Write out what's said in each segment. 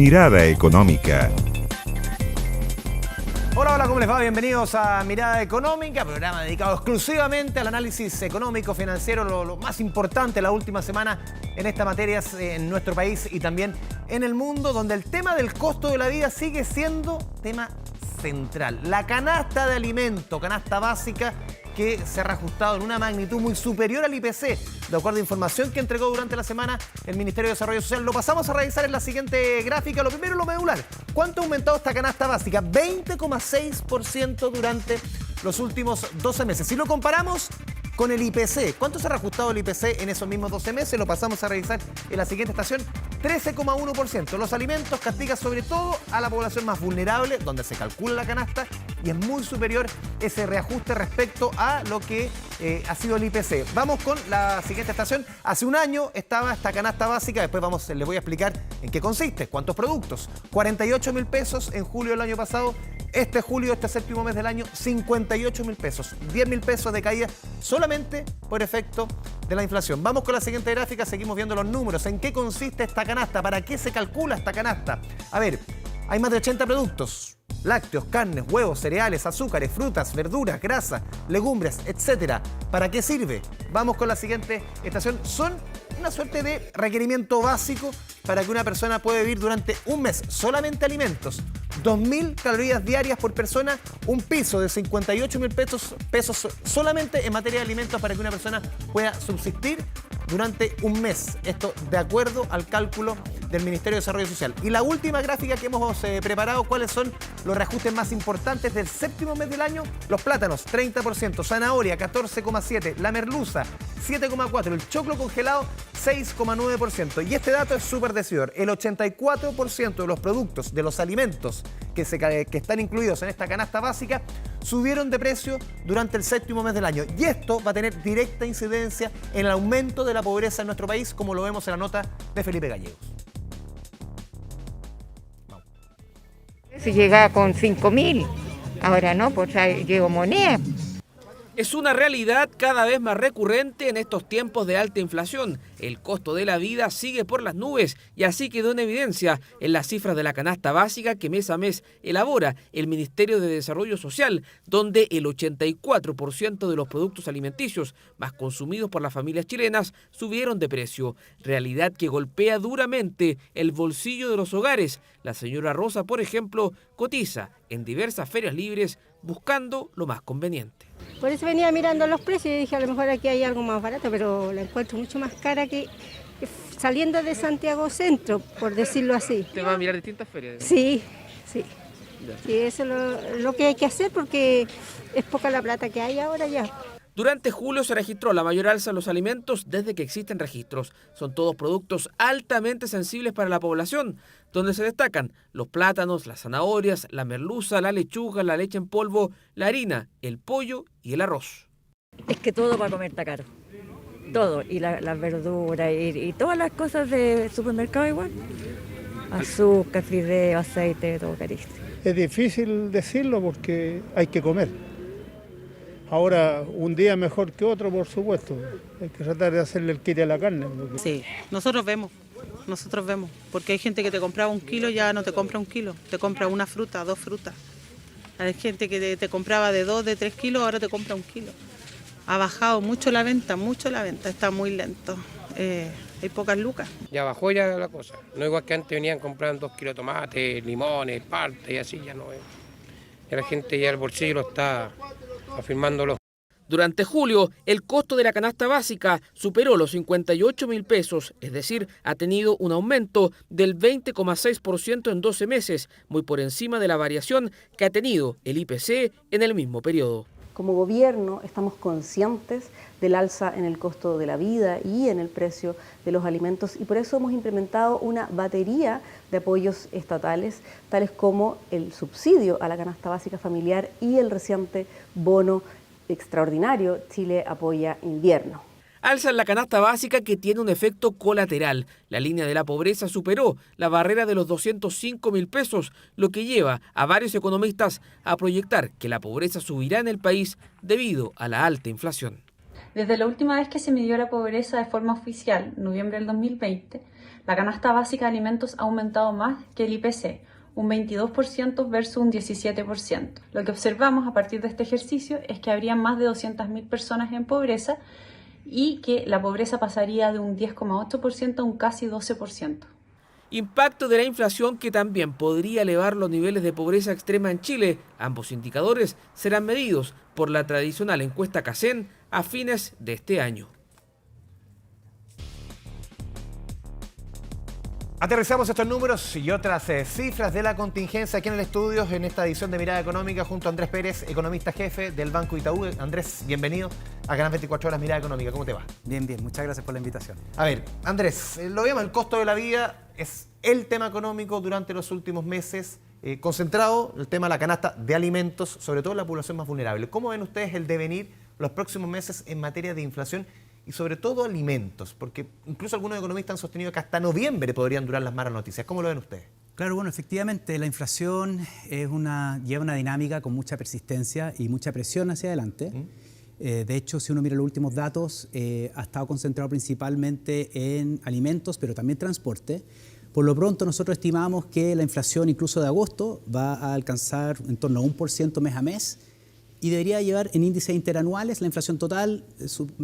Mirada Económica. Hola, hola, ¿cómo les va? Bienvenidos a Mirada Económica, programa dedicado exclusivamente al análisis económico, financiero, lo más importante la última semana en esta materia en nuestro país y también en el mundo, donde el tema del costo de la vida sigue siendo tema central. La canasta de alimento, canasta básica, que se ha reajustado en una magnitud muy superior al IPC, de acuerdo a información que entregó durante la semana el Ministerio de Desarrollo Social. Lo pasamos a revisar en la siguiente gráfica. Lo primero, lo medular. ¿Cuánto ha aumentado esta canasta básica? 20,6% durante los últimos 12 meses. Si lo comparamos con el IPC, ¿cuánto se ha reajustado el IPC en esos mismos 12 meses? Lo pasamos a revisar en la siguiente estación. 13,1%. Los alimentos castigan sobre todo a la población más vulnerable, donde se calcula la canasta, y es muy superior ese reajuste respecto a lo que ha sido el IPC. Vamos con la siguiente estación. Hace un año estaba esta canasta básica, después les voy a explicar en qué consiste, cuántos productos. 48.000 pesos en julio del año pasado. Este julio, este séptimo mes del año, 58.000 pesos. 10.000 pesos de caída solamente por efecto de la inflación. Vamos con la siguiente gráfica, seguimos viendo los números. ¿En qué consiste esta canasta? ¿Para qué se calcula esta canasta? A ver, hay más de 80 productos. Lácteos, carnes, huevos, cereales, azúcares, frutas, verduras, grasas, legumbres, etc. ¿Para qué sirve? Vamos con la siguiente estación. Son una suerte de requerimiento básico para que una persona pueda vivir durante un mes. Solamente alimentos. 2.000 calorías diarias por persona, un piso de 58.000 pesos solamente en materia de alimentos para que una persona pueda subsistir durante un mes. Esto de acuerdo al cálculo del Ministerio de Desarrollo Social. Y la última gráfica que hemos preparado, ¿cuáles son los reajustes más importantes del séptimo mes del año? Los plátanos, 30%, zanahoria, 14,7%, la merluza, 7,4%, el choclo congelado, 6,9%. Y este dato es súper decidor. El 84% de los productos, de los alimentos que están incluidos en esta canasta básica, subieron de precio durante el séptimo mes del año. Y esto va a tener directa incidencia en el aumento de la pobreza en nuestro país, como lo vemos en la nota de Felipe Gallegos. Se llegaba con 5.000, ahora no, pues llevo moneda. Es una realidad cada vez más recurrente en estos tiempos de alta inflación. El costo de la vida sigue por las nubes y así quedó en evidencia en las cifras de la canasta básica que mes a mes elabora el Ministerio de Desarrollo Social, donde el 84% de los productos alimenticios más consumidos por las familias chilenas subieron de precio, realidad que golpea duramente el bolsillo de los hogares. La señora Rosa, por ejemplo, cotiza en diversas ferias libres buscando lo más conveniente. Por eso venía mirando los precios y dije, a lo mejor aquí hay algo más barato, pero la encuentro mucho más cara que saliendo de Santiago Centro, por decirlo así. ¿Te va a mirar distintas ferias? Sí. Sí, eso es lo que hay que hacer porque es poca la plata que hay ahora ya. Durante julio se registró la mayor alza en los alimentos desde que existen registros. Son todos productos altamente sensibles para la población, donde se destacan los plátanos, las zanahorias, la merluza, la lechuga, la leche en polvo, la harina, el pollo y el arroz. Es que todo para comer está caro. Todo, y las verduras y todas las cosas de supermercado igual. Azúcar, fideo, aceite, todo carísimo. Es difícil decirlo porque hay que comer. Ahora, un día mejor que otro, por supuesto. Hay que tratar de hacerle el quite a la carne. Porque... Sí, nosotros vemos, porque hay gente que te compraba 1 kilo, ya no te compra 1 kilo, te compra una fruta, 2 frutas. Hay gente que te compraba de 2, de 3 kilos, ahora te compra 1 kilo. Ha bajado mucho la venta, está muy lento. Hay pocas lucas. Ya bajó ya la cosa, no igual que antes venían comprando 2 kilos de tomate, limones, palta y así, ya no es. Ya la gente ya el bolsillo lo está afirmándolo. Durante julio, el costo de la canasta básica superó los 58.000 pesos, es decir, ha tenido un aumento del 20,6% en 12 meses, muy por encima de la variación que ha tenido el IPC en el mismo periodo. Como gobierno estamos conscientes del alza en el costo de la vida y en el precio de los alimentos y por eso hemos implementado una batería de apoyos estatales, tales como el subsidio a la canasta básica familiar y el reciente bono extraordinario Chile Apoya Invierno. Alza en la canasta básica que tiene un efecto colateral. La línea de la pobreza superó la barrera de los 205.000 pesos, lo que lleva a varios economistas a proyectar que la pobreza subirá en el país debido a la alta inflación. Desde la última vez que se midió la pobreza de forma oficial, noviembre del 2020, La canasta básica de alimentos ha aumentado más que el IPC, un 22% versus un 17%. Lo que observamos a partir de este ejercicio es que habría más de 200.000 personas en pobreza y que la pobreza pasaría de un 10,8% a un casi 12%. Impacto de la inflación que también podría elevar los niveles de pobreza extrema en Chile. Ambos indicadores serán medidos por la tradicional encuesta CACEN a fines de este año. Aterrizamos estos números y otras cifras de la contingencia aquí en el estudio en esta edición de Mirada Económica junto a Andrés Pérez, economista jefe del Banco Itaú. Andrés, bienvenido a Canal 24 Horas Mirada Económica. ¿Cómo te va? Bien, muchas gracias por la invitación. A ver, Andrés, lo vemos, el costo de la vida es el tema económico durante los últimos meses, concentrado el tema de la canasta de alimentos, sobre todo en la población más vulnerable. ¿Cómo ven ustedes el devenir los próximos meses en materia de inflación y sobre todo alimentos? Porque incluso algunos economistas han sostenido que hasta noviembre podrían durar las malas noticias. ¿Cómo lo ven ustedes? Claro, bueno, efectivamente la inflación lleva una dinámica con mucha persistencia y mucha presión hacia adelante. De hecho, si uno mira los últimos datos, ha estado concentrado principalmente en alimentos, pero también transporte. Por lo pronto, nosotros estimamos que la inflación incluso de agosto va a alcanzar en torno a 1% mes a mes y debería llevar en índices interanuales la inflación total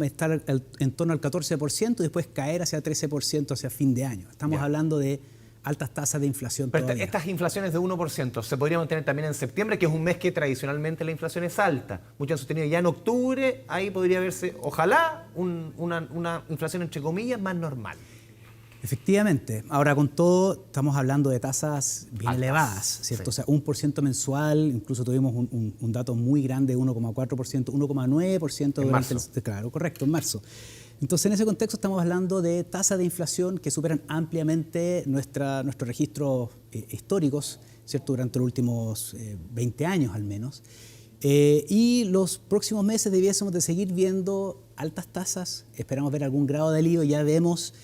estar en torno al 14% y después caer hacia 13% hacia fin de año. Estamos hablando de altas tasas de inflación. Pero todavía. estas inflaciones de 1% se podrían mantener también en septiembre, que es un mes que tradicionalmente la inflación es alta. Muchos han sostenido ya en octubre, ahí podría verse, ojalá, una inflación entre comillas más normal. Efectivamente. Ahora, con todo, estamos hablando de tasas bien elevadas, ¿cierto? Sí. O sea, 1% mensual, incluso tuvimos un dato muy grande, 1,4%, 1,9% durante claro, correcto, en marzo. Entonces, en ese contexto estamos hablando de tasas de inflación que superan ampliamente nuestros registros históricos, ¿cierto? Durante los últimos 20 años al menos. Y los próximos meses debiésemos de seguir viendo altas tasas, esperamos ver algún grado de alivio, ya vemos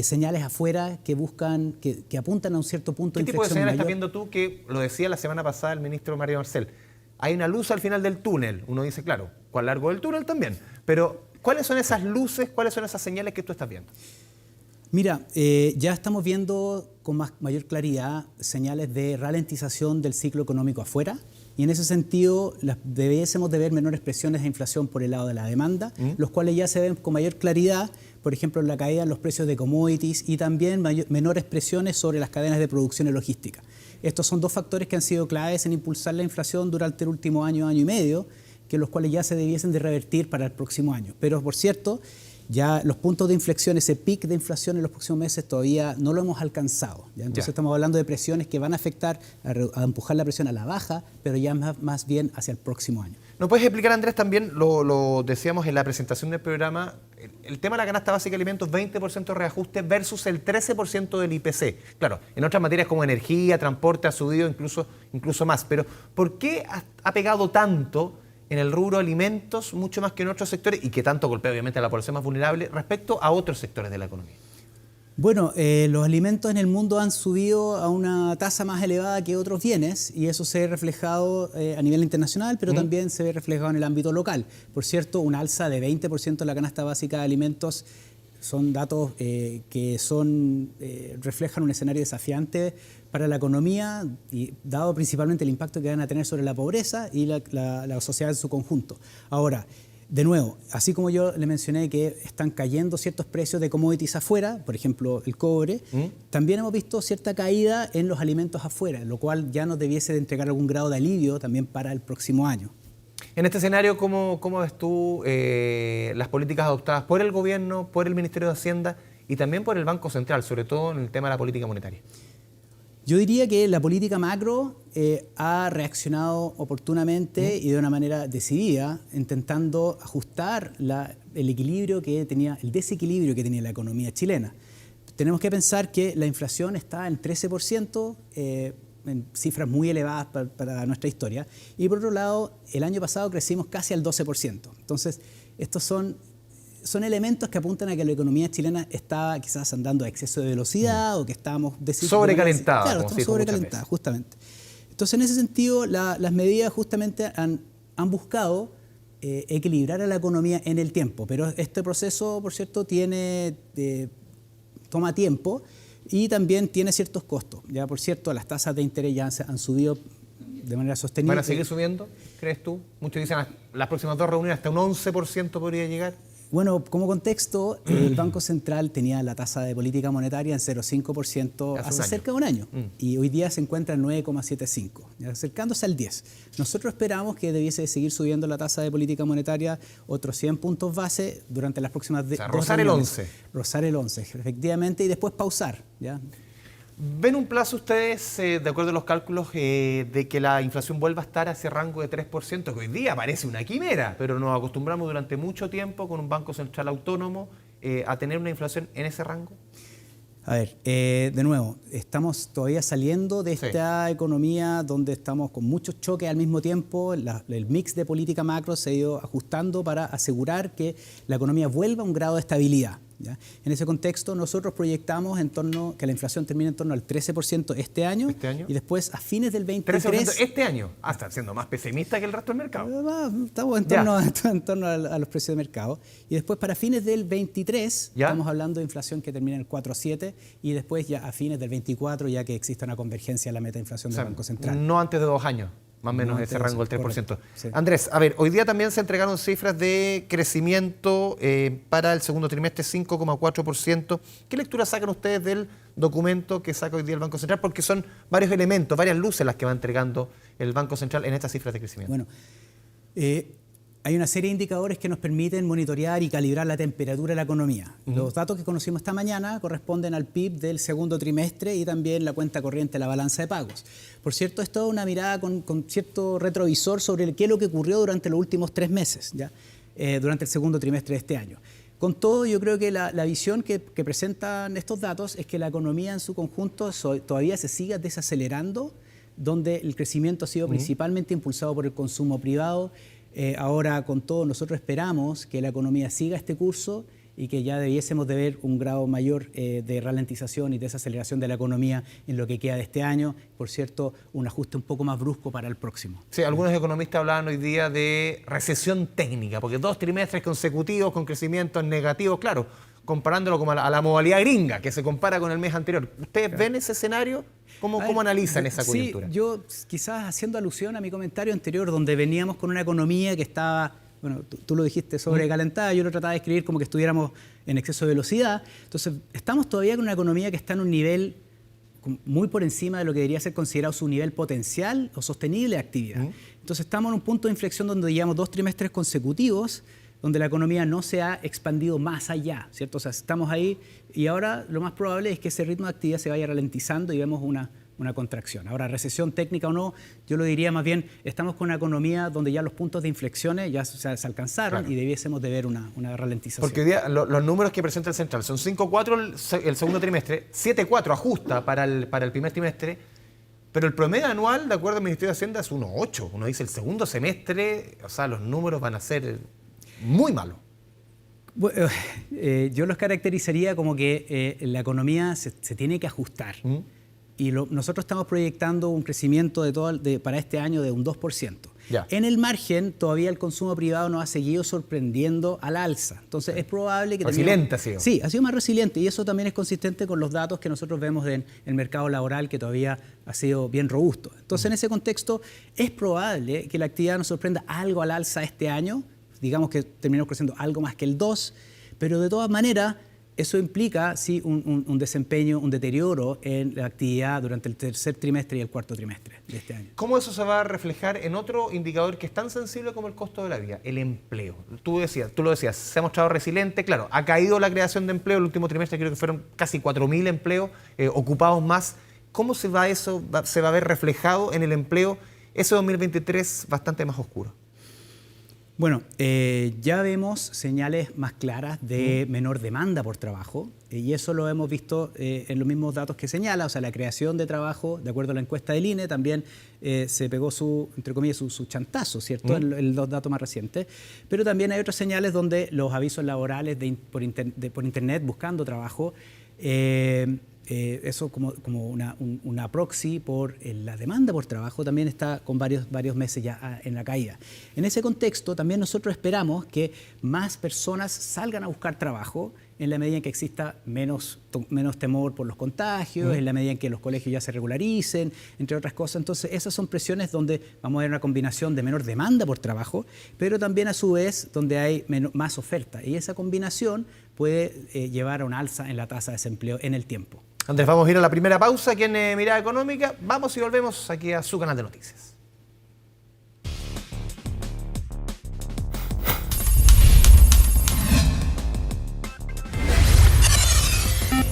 señales afuera que buscan, que apuntan a un cierto punto de inflexión. ¿Qué tipo de señales mayor. estás viendo tú que, lo decía la semana pasada el ministro Mario Marcel, hay una luz al final del túnel? Uno dice, claro, ¿cuál largo del túnel también? Pero, ¿cuáles son esas luces, cuáles son esas señales que tú estás viendo? Mira, ya estamos viendo con mayor claridad señales de ralentización del ciclo económico afuera y en ese sentido debiésemos de ver menores presiones de inflación por el lado de la demanda, los cuales ya se ven con mayor claridad, por ejemplo, en la caída en los precios de commodities y también menores presiones sobre las cadenas de producción y logística. Estos son dos factores que han sido claves en impulsar la inflación durante el último año, año y medio, que los cuales ya se debiesen de revertir para el próximo año. Pero, por cierto, ya los puntos de inflexión, ese pic de inflación en los próximos meses todavía no lo hemos alcanzado. ¿Ya? Entonces estamos hablando de presiones que van a afectar, a empujar la presión a la baja, pero ya más bien hacia el próximo año. ¿Nos puedes explicar, Andrés, también, lo decíamos en la presentación del programa, el tema de la canasta básica de alimentos, 20% de reajuste versus el 13% del IPC? Claro, en otras materias como energía, transporte ha subido incluso más, pero ¿por qué ha pegado tanto en el rubro alimentos, mucho más que en otros sectores, y que tanto golpea obviamente a la población más vulnerable respecto a otros sectores de la economía? Bueno, los alimentos en el mundo han subido a una tasa más elevada que otros bienes y eso se ve reflejado a nivel internacional, pero también se ve reflejado en el ámbito local. Por cierto, una alza de 20% de la canasta básica de alimentos son datos que reflejan un escenario desafiante para la economía, y dado principalmente el impacto que van a tener sobre la pobreza y la sociedad en su conjunto. Ahora, de nuevo, así como yo le mencioné que están cayendo ciertos precios de commodities afuera, por ejemplo el cobre, también hemos visto cierta caída en los alimentos afuera, lo cual ya nos debiese de entregar algún grado de alivio también para el próximo año. En este escenario, ¿cómo ves tú las políticas adoptadas por el gobierno, por el Ministerio de Hacienda y también por el Banco Central, sobre todo en el tema de la política monetaria? Yo diría que la política macro ha reaccionado oportunamente y de una manera decidida, intentando ajustar el desequilibrio que tenía la economía chilena. Tenemos que pensar que la inflación está en 13%, en cifras muy elevadas para nuestra historia, y por otro lado, el año pasado crecimos casi al 12%. Entonces, estos son elementos que apuntan a que la economía chilena está quizás andando a exceso de velocidad o que estamos sobrecalentada. Claro, estamos sobrecalentados, justamente. Entonces, en ese sentido, las medidas justamente han buscado equilibrar a la economía en el tiempo, pero este proceso, por cierto, toma tiempo, y también tiene ciertos costos. Ya, por cierto, las tasas de interés ya han subido de manera sostenible. ¿Van a seguir subiendo, crees tú? Muchos dicen las próximas 2 reuniones hasta un 11% podría llegar. Bueno, como contexto, el Banco Central tenía la tasa de política monetaria en 0,5% hace cerca de un año. Y hoy día se encuentra en 9,75%, acercándose al 10%. Nosotros esperamos que debiese seguir subiendo la tasa de política monetaria otros 100 puntos base durante las próximas 2 reuniones. Rozar el 11%. Rozar el 11%, efectivamente, y después pausar, ¿ya? ¿Ven un plazo ustedes, de acuerdo a los cálculos, de que la inflación vuelva a estar a ese rango de 3%, que hoy día parece una quimera, pero nos acostumbramos durante mucho tiempo con un Banco Central autónomo a tener una inflación en ese rango? A ver, de nuevo, estamos todavía saliendo de esta economía donde estamos con muchos choques al mismo tiempo. El mix de política macro se ha ido ajustando para asegurar que la economía vuelva a un grado de estabilidad, ¿ya? En ese contexto, nosotros proyectamos que la inflación termine en torno al 13% este año y después a fines del 23... 13% este año. Está siendo más pesimista que el resto del mercado. Estamos en torno a los precios de mercado. Y después para fines del 23 estamos hablando de inflación que termina en el 4,7 y después ya a fines del 24 ya que exista una convergencia en la meta de inflación del Banco Central. No antes de 2 años. Más o menos ese rango del 3%. Correcto, sí. Andrés, a ver, hoy día también se entregaron cifras de crecimiento para el segundo trimestre, 5,4%. ¿Qué lectura sacan ustedes del documento que saca hoy día el Banco Central? Porque son varios elementos, varias luces las que va entregando el Banco Central en estas cifras de crecimiento. Bueno, hay una serie de indicadores que nos permiten monitorear y calibrar la temperatura de la economía. Los datos que conocimos esta mañana corresponden al PIB del segundo trimestre y también la cuenta corriente, la balanza de pagos. Por cierto, esto es una mirada con cierto retrovisor sobre qué es lo que ocurrió durante los últimos 3 meses, ¿ya? Durante el segundo trimestre de este año. Con todo, yo creo que la visión que presentan estos datos es que la economía en su conjunto todavía se sigue desacelerando, donde el crecimiento ha sido principalmente impulsado por el consumo privado. Ahora, con todo, nosotros esperamos que la economía siga este curso y que ya debiésemos de ver un grado mayor de ralentización y desaceleración de la economía en lo que queda de este año. Por cierto, un ajuste un poco más brusco para el próximo. Sí, algunos economistas hablaban hoy día de recesión técnica, porque 2 trimestres consecutivos con crecimientos negativos, claro, comparándolo como a la modalidad gringa, que se compara con el mes anterior. ¿Ustedes ven ese escenario? ¿Cómo analizan esa coyuntura? Sí, yo quizás haciendo alusión a mi comentario anterior, donde veníamos con una economía que estaba, bueno, tú lo dijiste, sobrecalentada, yo lo trataba de escribir como que estuviéramos en exceso de velocidad. Entonces, estamos todavía con una economía que está en un nivel muy por encima de lo que debería ser considerado su nivel potencial o sostenible de actividad. Entonces, estamos en un punto de inflexión donde llevamos 2 trimestres consecutivos donde la economía no se ha expandido más allá, ¿cierto? O sea, estamos ahí y ahora lo más probable es que ese ritmo de actividad se vaya ralentizando y vemos una contracción. Ahora, recesión técnica o no, yo lo diría más bien, estamos con una economía donde ya los puntos de inflexiones ya se alcanzaron y debiésemos de ver una ralentización. Porque hoy día los números que presenta el Central son 5,4 el segundo trimestre, 7,4 ajusta para el primer trimestre, pero el promedio anual, de acuerdo al Ministerio de Hacienda, es 1,8. Uno dice el segundo semestre, o sea, los números van a ser muy malos. Bueno, yo los caracterizaría como que la economía se tiene que ajustar. Y nosotros estamos proyectando un crecimiento para este año de un 2%. Ya. En el margen, todavía el consumo privado nos ha seguido sorprendiendo al alza. Entonces, es probable que... Resiliente ha sido. Sí, ha sido más resiliente. Y eso también es consistente con los datos que nosotros vemos en el mercado laboral, que todavía ha sido bien robusto. Entonces, en ese contexto, es probable que la actividad nos sorprenda algo al alza este año. Digamos que terminamos creciendo algo más que el 2%. Pero de todas maneras, eso implica sí un desempeño, un deterioro en la actividad durante el tercer trimestre y el cuarto trimestre de este año. ¿Cómo eso se va a reflejar en otro indicador que es tan sensible como el costo de la vida? El empleo. Tú lo decías, se ha mostrado resiliente. Claro, ha caído la creación de empleo. El último trimestre creo que fueron casi 4.000 empleos ocupados más. ¿Cómo se va eso? ¿Se va a ver reflejado en el empleo ese 2023 bastante más oscuro? Bueno, ya vemos señales más claras de menor demanda por trabajo y eso lo hemos visto en los mismos datos que señala, o sea, la creación de trabajo, de acuerdo a la encuesta del INE, también se pegó entre comillas, su chantazo, ¿cierto? En los datos más recientes, pero también hay otras señales donde los avisos laborales por internet buscando trabajo, eso como una proxy por la demanda por trabajo también está con varios meses ya en la caída. En ese contexto también nosotros esperamos que más personas salgan a buscar trabajo en la medida en que exista menos temor por los contagios, en la medida en que los colegios ya se regularicen, entre otras cosas. Entonces, esas son presiones donde vamos a ver una combinación de menor demanda por trabajo, pero también a su vez donde hay más oferta. Y esa combinación puede llevar a un alza en la tasa de desempleo en el tiempo. Andrés, vamos a ir a la primera pausa aquí en Mirada Económica. Vamos y volvemos aquí a su canal de noticias.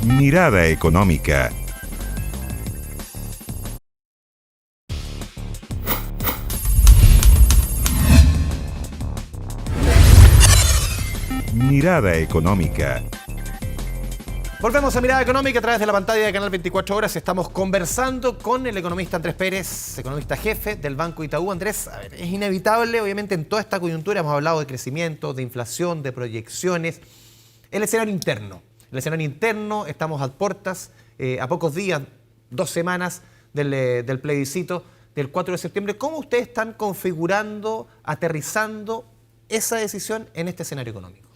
Mirada Económica. Mirada Económica. Volvemos a Mirada Económica a través de la pantalla de Canal 24 Horas. Estamos conversando con el economista Andrés Pérez, economista jefe del Banco Itaú. Andrés, a ver, es inevitable, obviamente, en toda esta coyuntura hemos hablado de crecimiento, de inflación, de proyecciones. El escenario interno. El escenario interno, estamos a puertas, a pocos días, 2 semanas del plebiscito del 4 de septiembre. ¿Cómo ustedes están configurando, aterrizando esa decisión en este escenario económico?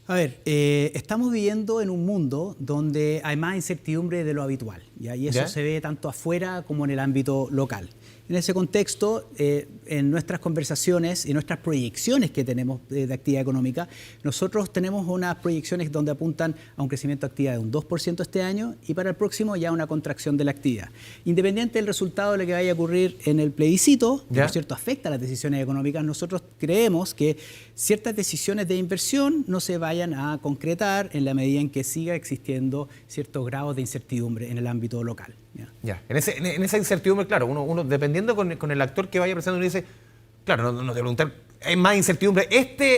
A ver, estamos viviendo en un mundo donde hay más incertidumbre de lo habitual, ¿ya? Y eso se ve tanto afuera como en el ámbito local. En ese contexto, en nuestras conversaciones y nuestras proyecciones que tenemos de actividad económica, nosotros tenemos unas proyecciones donde apuntan a un crecimiento de actividad de un 2% este año y para el próximo ya una contracción de la actividad. Independiente del resultado de lo que vaya a ocurrir en el plebiscito, que por cierto afecta a las decisiones económicas, nosotros creemos que ciertas decisiones de inversión no se vayan a concretar en la medida en que siga existiendo ciertos grados de incertidumbre en el ámbito local. En esa incertidumbre, claro, uno dependiendo con el actor que vaya presentando, uno dice, claro, no te preguntar, ¿hay más incertidumbre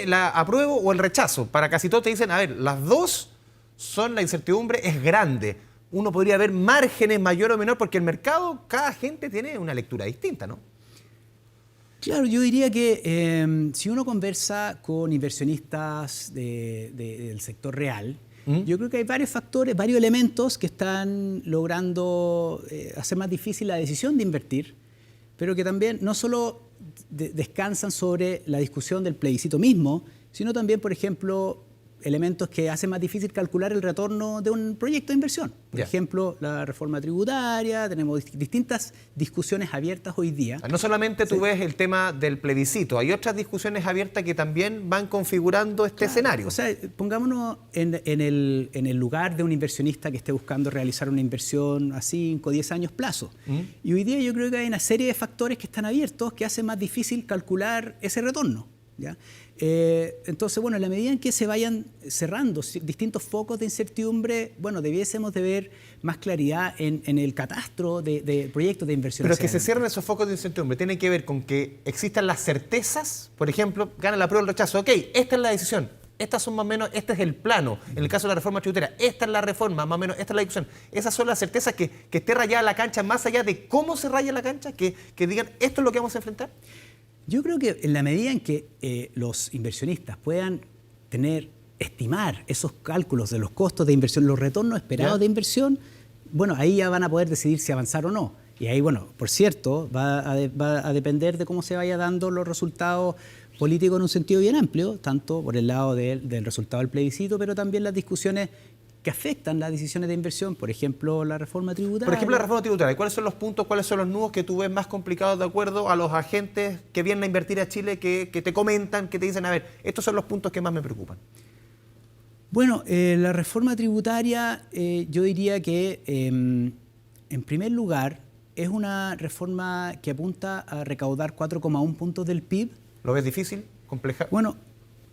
la apruebo o el rechazo? Para casi todos te dicen, a ver, las dos son, la incertidumbre es grande. Uno podría ver márgenes mayor o menor porque el mercado, cada gente tiene una lectura distinta, ¿no? Claro, yo diría que si uno conversa con inversionistas del sector real, yo creo que hay varios factores, varios elementos que están logrando hacer más difícil la decisión de invertir, pero que también no solo descansan sobre la discusión del plebiscito mismo, sino también, por ejemplo, elementos que hacen más difícil calcular el retorno de un proyecto de inversión. Por ejemplo, la reforma tributaria, tenemos distintas discusiones abiertas hoy día. No solamente tú ves el tema del plebiscito, hay otras discusiones abiertas que también van configurando este escenario. O sea, pongámonos en el lugar de un inversionista que esté buscando realizar una inversión a 5 o 10 años plazo. Y hoy día yo creo que hay una serie de factores que están abiertos que hacen más difícil calcular ese retorno, ¿ya? Entonces, bueno, en la medida en que se vayan cerrando distintos focos de incertidumbre, bueno, debiésemos de ver más claridad en el catastro de proyectos de inversión. Pero que se cierren esos focos de incertidumbre tiene que ver con que existan las certezas, por ejemplo, gana la prueba o el rechazo. Ok, esta es la decisión, estas son más o menos, este es el plano. En el caso de la reforma tributaria, esta es la reforma, más o menos, esta es la discusión. Esas son las certezas que esté rayada la cancha, más allá de cómo se raya la cancha, que digan, esto es lo que vamos a enfrentar. Yo creo que en la medida en que los inversionistas puedan estimar esos cálculos de los costos de inversión, los retornos esperados de inversión, bueno, ahí ya van a poder decidir si avanzar o no. Y ahí, bueno, por cierto, va a depender de cómo se vaya dando los resultados políticos en un sentido bien amplio, tanto por el lado del resultado del plebiscito, pero también las discusiones que afectan las decisiones de inversión, por ejemplo, la reforma tributaria. Por ejemplo, la reforma tributaria. ¿Cuáles son los puntos, cuáles son los nudos que tú ves más complicados de acuerdo a los agentes que vienen a invertir a Chile, que te comentan, que te dicen, a ver, estos son los puntos que más me preocupan? Bueno, la reforma tributaria, yo diría que, en primer lugar, es una reforma que apunta a recaudar 4,1 puntos del PIB. ¿Lo ves difícil? ¿Compleja? Bueno,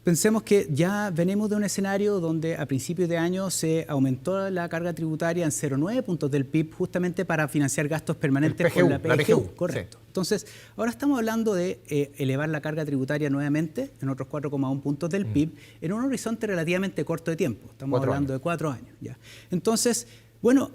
pensemos que ya venimos de un escenario donde a principios de año se aumentó la carga tributaria en 0,9 puntos del PIB justamente para financiar gastos permanentes con la PGU. Correcto. Sí. Entonces, ahora estamos hablando de elevar la carga tributaria nuevamente en otros 4,1 puntos del PIB en un horizonte relativamente corto de tiempo. Estamos hablando de 4 años. ¿Ya? Entonces, bueno,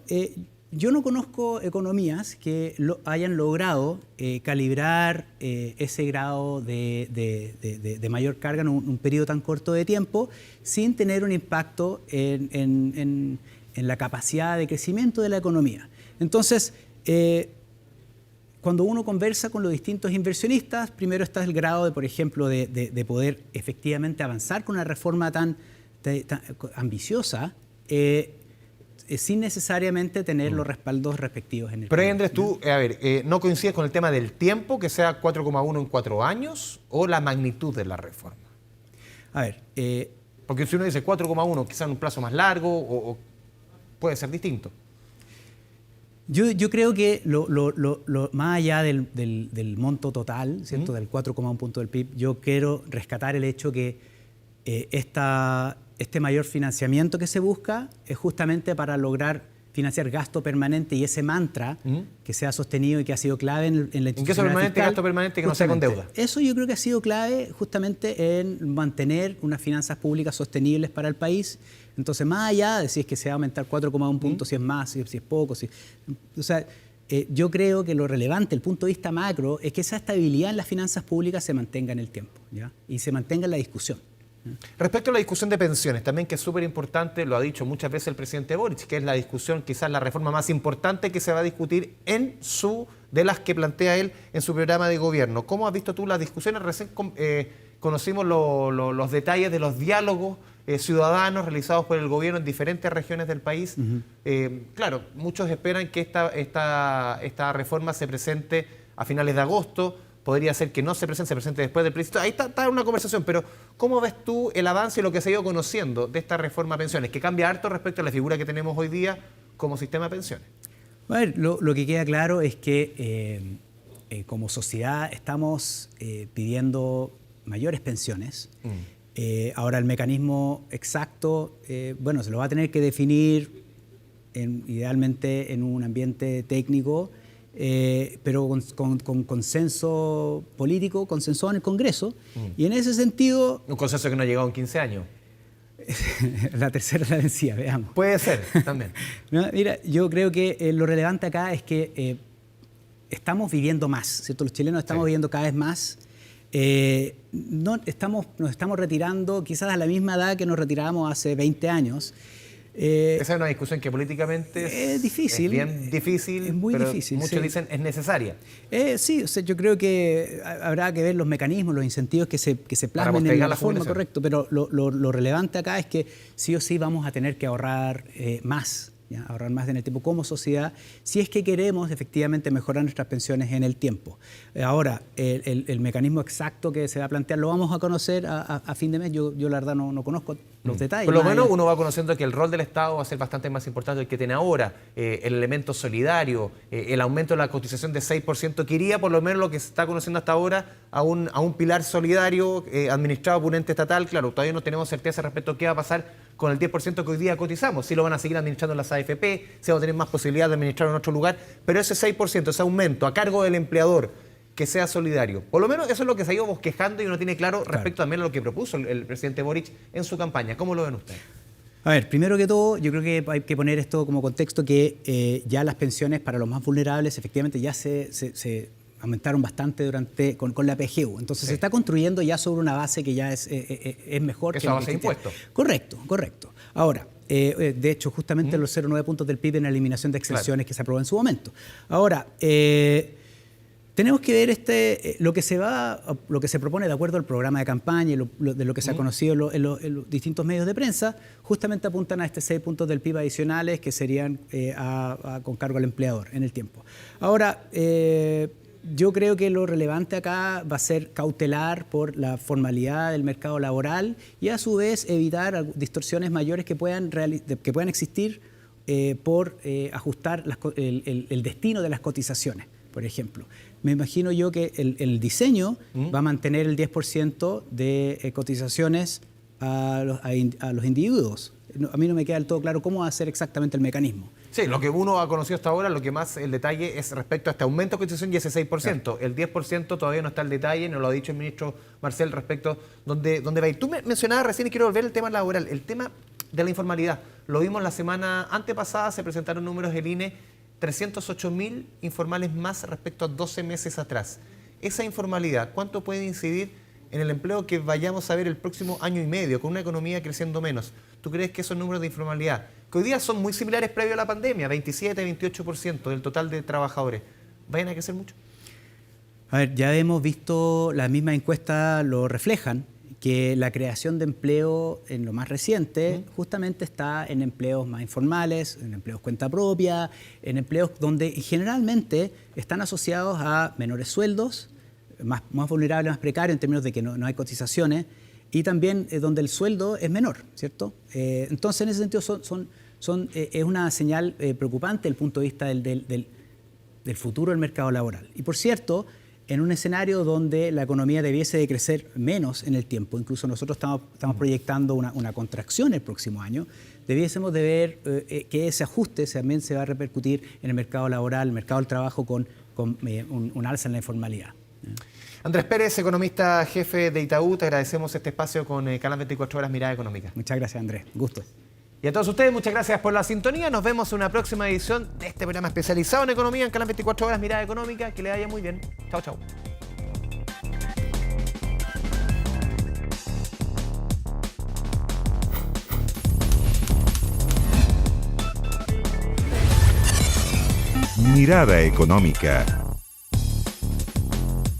yo no conozco economías que hayan logrado calibrar ese grado de mayor carga en un periodo tan corto de tiempo sin tener un impacto en la capacidad de crecimiento de la economía. Entonces, cuando uno conversa con los distintos inversionistas, primero está el grado de, por ejemplo, de poder efectivamente avanzar con una reforma tan ambiciosa, sin necesariamente tener los respaldos respectivos en el Pero ahí, país, Andrés, tú, ¿no coincides con el tema del tiempo, que sea 4,1 en 4 años, o la magnitud de la reforma? A ver, porque si uno dice 4,1, quizás en un plazo más largo, o puede ser distinto. Yo creo que más allá del monto total, ¿cierto? Del 4,1 punto del PIB, yo quiero rescatar el hecho que este mayor financiamiento que se busca es justamente para lograr financiar gasto permanente, y ese mantra que se ha sostenido y que ha sido clave en la institucionalidad ¿En qué es permanente, fiscal, gasto permanente que no sea con deuda? Eso yo creo que ha sido clave justamente en mantener unas finanzas públicas sostenibles para el país. Entonces, más allá de si es que se va a aumentar 4,1 puntos, si es más, si es poco, o sea, yo creo que lo relevante, el punto de vista macro, es que esa estabilidad en las finanzas públicas se mantenga en el tiempo, ¿ya? Y se mantenga en la discusión. Respecto a la discusión de pensiones, también que es súper importante, lo ha dicho muchas veces el presidente Boric, que es la discusión, quizás la reforma más importante que se va a discutir de las que plantea él en su programa de gobierno. ¿Cómo has visto tú las discusiones? Recién conocimos los detalles de los diálogos ciudadanos realizados por el gobierno en diferentes regiones del país. Claro, muchos esperan que esta reforma se presente a finales de agosto. Podría ser que no se presente después del plebiscito. Ahí está una conversación, pero ¿cómo ves tú el avance y lo que se ha ido conociendo de esta reforma a pensiones, que cambia harto respecto a la figura que tenemos hoy día como sistema de pensiones? A ver, lo que queda claro es que como sociedad estamos pidiendo mayores pensiones. Ahora, el mecanismo exacto, bueno, se lo va a tener que definir idealmente en un ambiente técnico, pero con consenso político, consensuado en el Congreso. Y en ese sentido... Un consenso que no ha llegado en 15 años. La tercera la vencida, veamos. Puede ser, también. No, mira, yo creo que lo relevante acá es que estamos viviendo más, ¿cierto? Los chilenos estamos viviendo cada vez más. Nos estamos retirando quizás a la misma edad que nos retirábamos hace 20 años. Esa es una discusión que políticamente es difícil. Es bien difícil, es muy pero difícil. Muchos dicen es necesaria. Sí, o sea, yo creo que habrá que ver los mecanismos, los incentivos que se plasmen en la reforma, correcto. Pero lo relevante acá es que sí o sí vamos a tener que ahorrar más. ¿Ya? Ahorrar más en el tiempo como sociedad, si es que queremos efectivamente mejorar nuestras pensiones en el tiempo. Ahora, el mecanismo exacto que se va a plantear lo vamos a conocer a fin de mes. Yo la verdad no conozco los detalles. Por lo menos uno va conociendo que el rol del Estado va a ser bastante más importante del que tiene ahora. El elemento solidario, el aumento de la cotización de 6%, que iría por lo menos lo que se está conociendo hasta ahora a un pilar solidario administrado por un ente estatal. Claro, todavía no tenemos certeza respecto a qué va a pasar con el 10% que hoy día cotizamos. Si lo van a seguir administrando en las AFP, si van a tener más posibilidad de administrar en otro lugar, pero ese 6%, ese aumento a cargo del empleador, que sea solidario. Por lo menos eso es lo que se ha ido bosquejando y uno tiene claro respecto también a lo que propuso el presidente Boric en su campaña. ¿Cómo lo ven ustedes? A ver, primero que todo, yo creo que hay que poner esto como contexto, que ya las pensiones para los más vulnerables efectivamente ya se aumentaron bastante con la PGU. Entonces se está construyendo ya sobre una base que ya es mejor. Esa base de impuestos. Correcto. Ahora, de hecho, justamente los 0,9 puntos del PIB en la eliminación de exenciones que se aprobó en su momento. Ahora, tenemos que ver lo que se propone de acuerdo al programa de campaña y de lo que se ha conocido en los distintos medios de prensa, justamente apuntan a 6 puntos del PIB adicionales que serían con cargo al empleador en el tiempo. Ahora, yo creo que lo relevante acá va a ser cautelar por la formalidad del mercado laboral y a su vez evitar distorsiones mayores que puedan existir por ajustar el destino de las cotizaciones, por ejemplo. Me imagino yo que el diseño va a mantener el 10% de cotizaciones a los individuos. A mí no me queda del todo claro cómo va a ser exactamente el mecanismo. Sí, lo que uno ha conocido hasta ahora, lo que más el detalle es respecto a este aumento de cotización y ese 6%. Claro. El 10% todavía no está el detalle, nos lo ha dicho el ministro Marcel respecto dónde va a ir. Tú me mencionabas recién, y quiero volver al tema laboral, el tema de la informalidad. Lo vimos la semana antepasada, se presentaron números del INE, 308.000 informales más respecto a 12 meses atrás. Esa informalidad, ¿cuánto puede incidir en el empleo que vayamos a ver el próximo año y medio, con una economía creciendo menos? ¿Tú crees que esos números de informalidad, que hoy día son muy similares previo a la pandemia, 27-28% del total de trabajadores, vayan a crecer mucho? A ver, ya hemos visto, las mismas encuestas lo reflejan, que la creación de empleo en lo más reciente justamente está en empleos más informales, en empleos cuenta propia, en empleos donde generalmente están asociados a menores sueldos, más vulnerables, más precarios en términos de que no hay cotizaciones, y también donde el sueldo es menor, ¿cierto? Entonces, en ese sentido, es una señal preocupante desde el punto de vista del futuro del mercado laboral. Y por cierto, en un escenario donde la economía debiese de crecer menos en el tiempo, incluso nosotros estamos proyectando una contracción el próximo año, debiésemos de ver que ese ajuste también se va a repercutir en el mercado laboral, el mercado del trabajo con un alza en la informalidad. Andrés Pérez, economista jefe de Itaú, te agradecemos este espacio con Canal 24 Horas Mirada Económica. Muchas gracias, Andrés. Gusto. Y a todos ustedes, muchas gracias por la sintonía. Nos vemos en una próxima edición de este programa especializado en economía en Canal 24 Horas Mirada Económica. Que le vaya muy bien. Chao, chao. Mirada Económica.